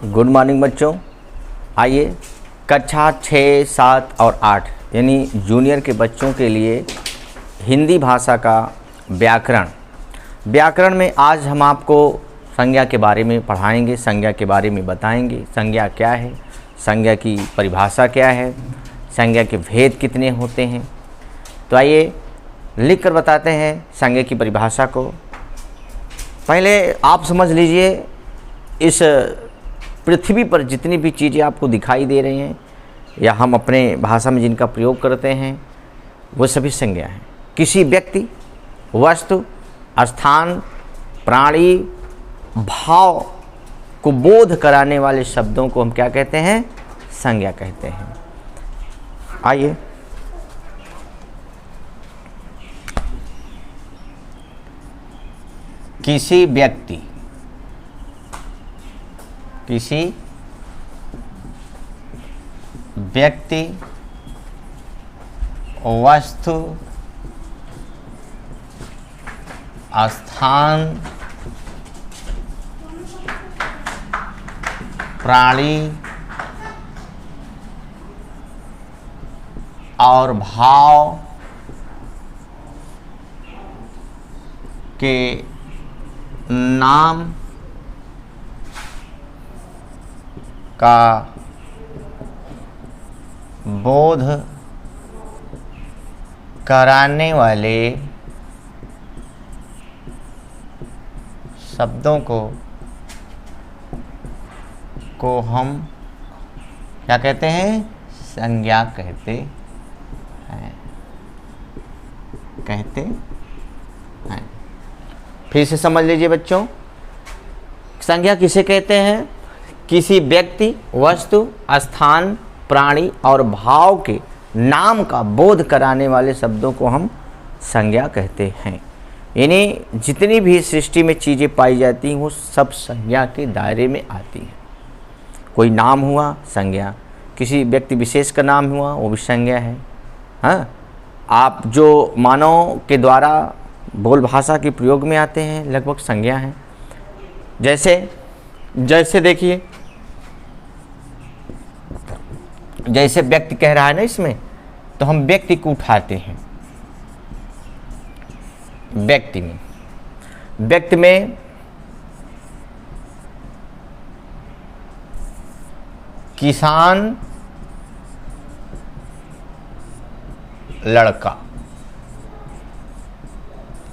Good morning बच्चों। आइए कक्षा 6, 7 और 8 यानी जूनियर के बच्चों के लिए हिंदी भाषा का व्याकरण में आज हम आपको संज्ञा के बारे में पढ़ाएंगे, संज्ञा के बारे में बताएंगे। संज्ञा क्या है, संज्ञा की परिभाषा क्या है, संज्ञा के भेद कितने होते हैं। तो आइए लिख कर बताते हैं संज्ञा की परिभाषा को। पहले आप समझ लीजिए, इस पृथ्वी पर जितनी भी चीज़ें आपको दिखाई दे रही हैं या हम अपने भाषा में जिनका प्रयोग करते हैं वो सभी संज्ञा हैं। किसी व्यक्ति, वस्तु, स्थान, प्राणी, भाव को बोध कराने वाले शब्दों को हम क्या कहते हैं? संज्ञा कहते हैं। आइए किसी व्यक्ति, वस्तु, स्थान, प्राणी और भाव के नाम का बोध कराने वाले शब्दों को हम क्या कहते हैं? संज्ञा कहते हैं। फिर से समझ लीजिए बच्चों, संज्ञा किसे कहते हैं? किसी व्यक्ति, वस्तु, स्थान, प्राणी और भाव के नाम का बोध कराने वाले शब्दों को हम संज्ञा कहते हैं। यानी जितनी भी सृष्टि में चीज़ें पाई जाती हैं वो सब संज्ञा के दायरे में आती हैं। कोई नाम हुआ संज्ञा, किसी व्यक्ति विशेष का नाम हुआ वो भी संज्ञा है। हाँ, आप जो मानव के द्वारा बोल भाषा के प्रयोग में आते हैं लगभग संज्ञा हैं। जैसे देखिए, जैसे व्यक्ति कह रहा है ना इसमें, तो हम व्यक्ति को उठाते हैं। व्यक्ति में किसान, लड़का,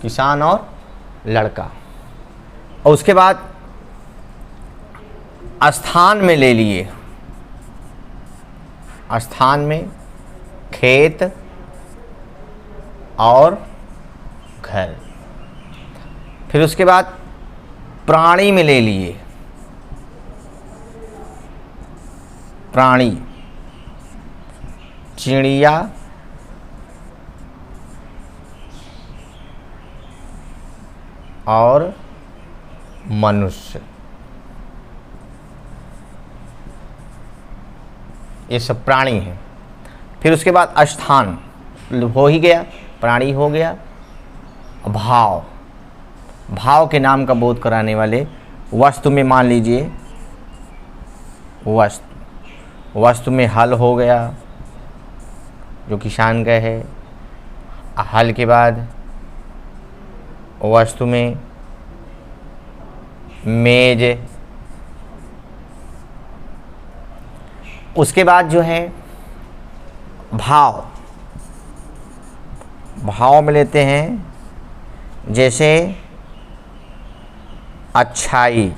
किसान और लड़का। और उसके बाद स्थान में ले लिए, स्थान में खेत और घर। फिर उसके बाद प्राणी में ले लिए, प्राणी, चिड़िया और मनुष्य। ये सब प्राणी हैं। फिर उसके बाद स्थान हो ही गया, प्राणी हो गया। भाव के नाम का बोध कराने वाले वस्तु में मान लीजिए वस्तु में हल हो गया जो किसान का है। हल के बाद वस्तु में मेज। उसके बाद जो है भाव में लेते हैं, जैसे अच्छाई,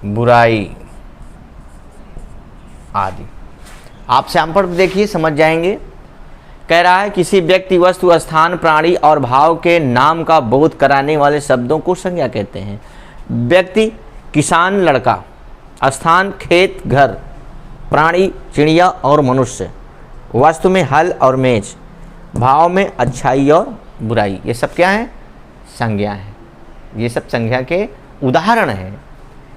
बुराई आदि। आप सैंपल देखिए, समझ जाएंगे। कह रहा है किसी व्यक्ति, वस्तु, स्थान, प्राणी और भाव के नाम का बोध कराने वाले शब्दों को संज्ञा कहते हैं। व्यक्ति किसान, लड़का, स्थान खेत, घर, प्राणी चिड़िया और मनुष्य, वस्तु में हल और मेज, भाव में अच्छाई और बुराई। ये सब क्या है? संज्ञा है। ये सब संज्ञा के उदाहरण हैं।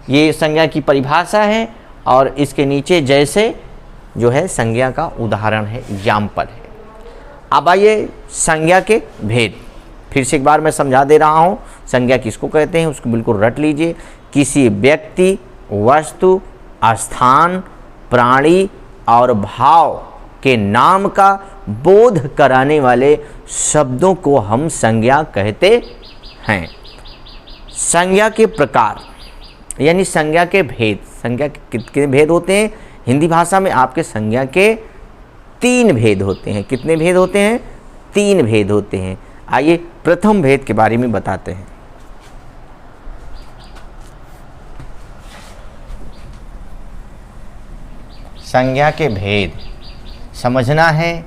ये संज्ञा की परिभाषा है और इसके नीचे जैसे जो है संज्ञा का उदाहरण है, एग्जाम्पल है। अब आइए संज्ञा के भेद। फिर से एक बार मैं समझा दे रहा हूँ, संज्ञा किसको कहते हैं उसको बिल्कुल रट लीजिए। किसी व्यक्ति, वस्तु, स्थान, प्राणी और भाव के नाम का बोध कराने वाले शब्दों को हम संज्ञा कहते हैं। संज्ञा के प्रकार यानी संज्ञा के भेद। संज्ञा के कितने भेद होते हैं? हिंदी भाषा में आपके संज्ञा के 3 भेद होते हैं। कितने भेद होते हैं? 3 भेद होते हैं। आइए प्रथम भेद के बारे में बताते हैं। संज्ञा के भेद समझना है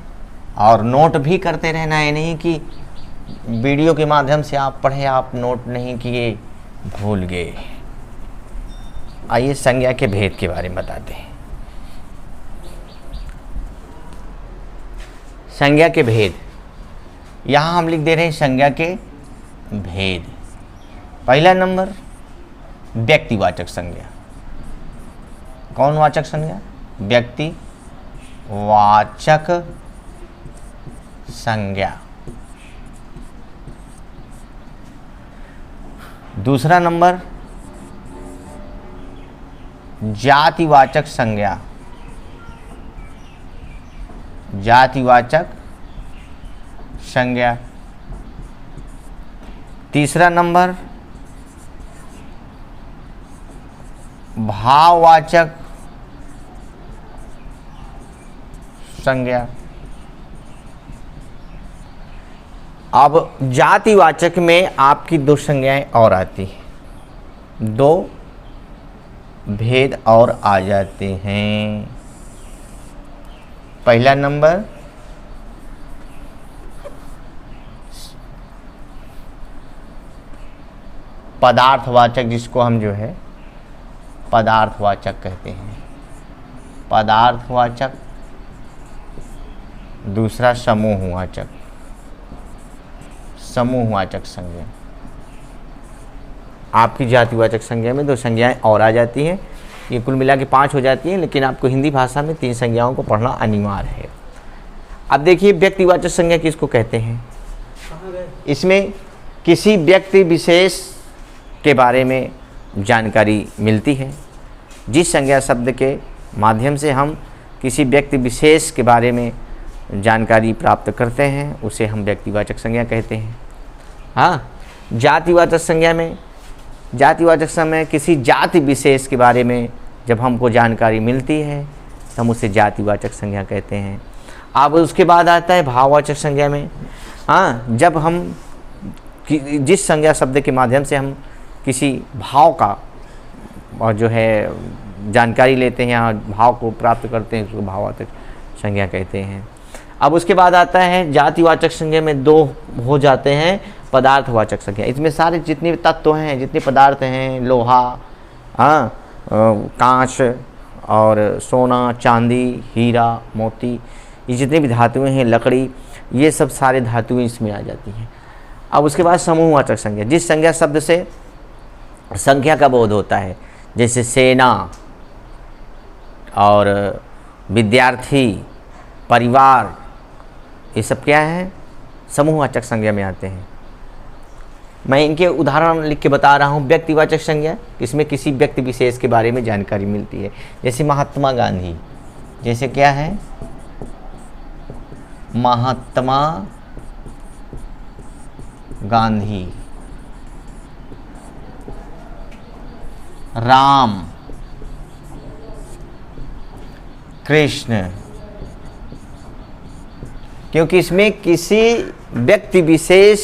और नोट भी करते रहना है, नहीं कि वीडियो के माध्यम से आप पढ़े, आप नोट नहीं किए, भूल गए। आइए संज्ञा के भेद के बारे में बताते हैं। संज्ञा के भेद, यहाँ हम लिख दे रहे हैं संज्ञा के भेद। पहला नंबर व्यक्तिवाचक संज्ञा। कौन वाचक संज्ञा? व्यक्ति वाचक संज्ञा। दूसरा नंबर जातिवाचक संज्ञा। जातिवाचक संज्ञा। तीसरा नंबर भाववाचक संज्ञा। अब जातिवाचक में आपकी 2 संज्ञाएं और आती हैं, 2 भेद और आ जाते हैं। पहला नंबर पदार्थवाचक, जिसको हम जो है पदार्थवाचक कहते हैं, पदार्थवाचक। दूसरा समूहवाचक, समूहवाचक संज्ञा। आपकी जातिवाचक संज्ञा में 2 संज्ञाएं और आ जाती हैं। ये कुल मिला के 5 हो जाती हैं, लेकिन आपको हिंदी भाषा में 3 संज्ञाओं को पढ़ना अनिवार्य है। अब देखिए व्यक्तिवाचक संज्ञा किसको कहते हैं। इसमें किसी व्यक्ति विशेष के बारे में जानकारी मिलती है। जिस संज्ञा शब्द के माध्यम से हम किसी व्यक्ति विशेष के बारे में जानकारी प्राप्त करते हैं उसे हम व्यक्तिवाचक संज्ञा कहते हैं। हाँ, जातिवाचक संज्ञा में, जातिवाचक संज्ञा किसी जाति विशेष के बारे में जब हमको जानकारी मिलती है तो हम उसे जातिवाचक संज्ञा कहते हैं। अब उसके बाद आता है भाववाचक संज्ञा में। हाँ, जब हम जिस संज्ञा शब्द के माध्यम से हम किसी भाव का और जो है जानकारी लेते हैं या भाव को प्राप्त करते हैं उसको भाववाचक संज्ञा कहते हैं। अब उसके बाद आता है जातिवाचक संज्ञा में 2 हो जाते हैं पदार्थवाचक संज्ञा। इसमें सारे जितने तत्व हैं, जितने पदार्थ हैं, लोहा, कांच और सोना, चांदी, हीरा, मोती, ये जितने भी धातुएं हैं, लकड़ी, ये सब सारे धातुएं इसमें आ जाती हैं। अब उसके बाद समूहवाचक संज्ञा, जिस संज्ञा शब्द से संख्या का बोध होता है, जैसे सेना और विद्यार्थी, परिवार, ये सब क्या है? समूहवाचक संज्ञा में आते हैं। मैं इनके उदाहरण लिख के बता रहा हूँ। व्यक्तिवाचक संज्ञा, इसमें किसी व्यक्ति विशेष के बारे में जानकारी मिलती है, जैसे महात्मा गांधी। जैसे क्या है? महात्मा गांधी, राम, कृष्ण, क्योंकि इसमें किसी व्यक्ति विशेष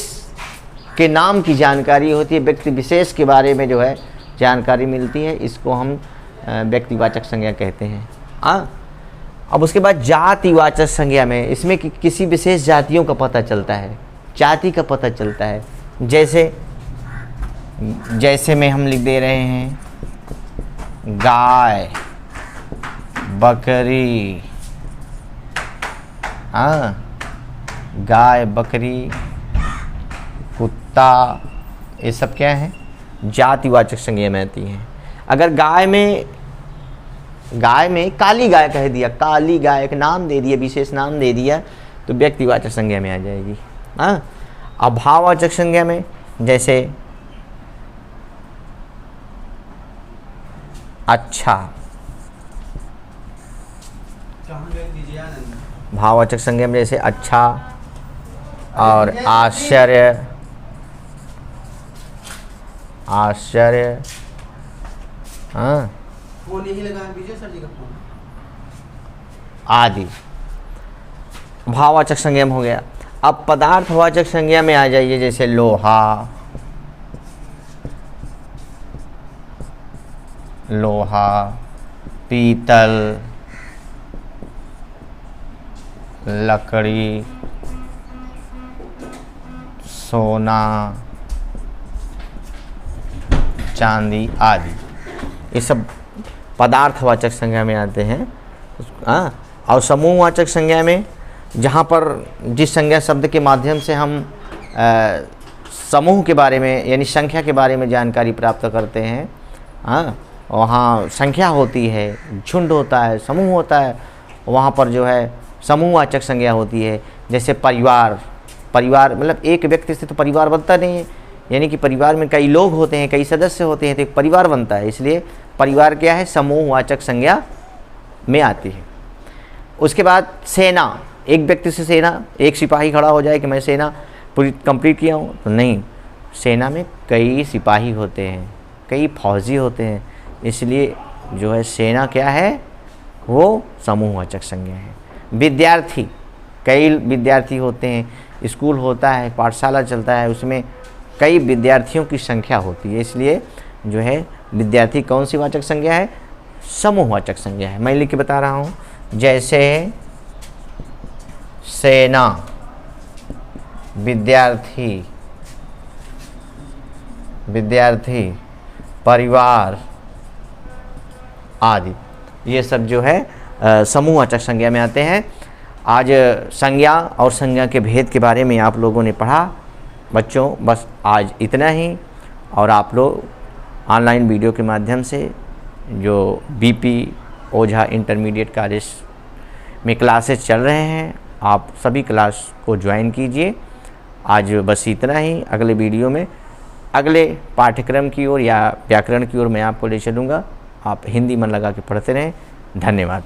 के नाम की जानकारी होती है, व्यक्ति विशेष के बारे में जो है जानकारी मिलती है, इसको हम व्यक्तिवाचक संज्ञा कहते हैं। अब उसके बाद जातिवाचक संज्ञा में, इसमें किसी विशेष जातियों का पता चलता है, जाति का पता चलता है। जैसे में हम लिख दे रहे हैं गाय, बकरी, गाय, बकरी, कुत्ता, ये सब क्या है? जातिवाचक संज्ञा में आती हैं। अगर गाय में काली गाय कह दिया, काली गाय का नाम दे दिया, विशेष नाम दे दिया, तो व्यक्तिवाचक संज्ञा में आ जाएगी। अभाववाचक संज्ञा में जैसे अच्छा, भाववाचक संज्ञा में जैसे अच्छा और आश्चर्य, आश्चर्य, हाँ, आदि भाववाचक संज्ञा में हो गया। अब पदार्थवाचक संज्ञा में आ जाइए, जैसे लोहा, लोहा, पीतल, लकड़ी, सोना, चांदी आदि, ये सब पदार्थवाचक संज्ञा में आते हैं। और समूहवाचक संज्ञा में जहाँ पर जिस संज्ञा शब्द के माध्यम से हम समूह के बारे में यानी संख्या के बारे में जानकारी प्राप्त करते हैं, वहाँ संख्या होती है, झुंड होता है, समूह होता है, वहाँ पर जो है समूहवाचक संज्ञा होती है। जैसे परिवार, परिवार मतलब एक व्यक्ति से तो परिवार बनता नहीं है, यानी कि परिवार में कई लोग होते हैं, कई सदस्य होते हैं, तो एक परिवार बनता है, इसलिए परिवार क्या है, समूहवाचक संज्ञा में आती है। उसके बाद सेना, एक व्यक्ति से सेना, एक सिपाही खड़ा हो जाए कि मैं सेना पूरी कंप्लीट किया हूँ, तो नहीं, सेना में कई सिपाही होते हैं, कई फौजी होते हैं, इसलिए जो है सेना क्या है, वो समूहवाचक संज्ञा है। विद्यार्थी, कई विद्यार्थी होते हैं, स्कूल होता है, पाठशाला चलता है, उसमें कई विद्यार्थियों की संख्या होती है, इसलिए जो है विद्यार्थी कौन सी वाचक संज्ञा है, समूहवाचक संज्ञा है। मैं लिख के बता रहा हूँ, जैसे सेना, विद्यार्थी, विद्यार्थी, परिवार आदि, ये सब जो है समूहवाचक संज्ञा में आते हैं। आज संज्ञा और संज्ञा के भेद के बारे में आप लोगों ने पढ़ा। बच्चों बस आज इतना ही, और आप लोग ऑनलाइन वीडियो के माध्यम से जो बीपी ओझा इंटरमीडिएट कॉलेज में क्लासेस चल रहे हैं, आप सभी क्लास को ज्वाइन कीजिए। आज बस इतना ही। अगले वीडियो में अगले पाठ्यक्रम की ओर या व्याकरण की ओर मैं आपको ले चलूँगा। आप हिंदी मन लगा के पढ़ते रहें। धन्यवाद।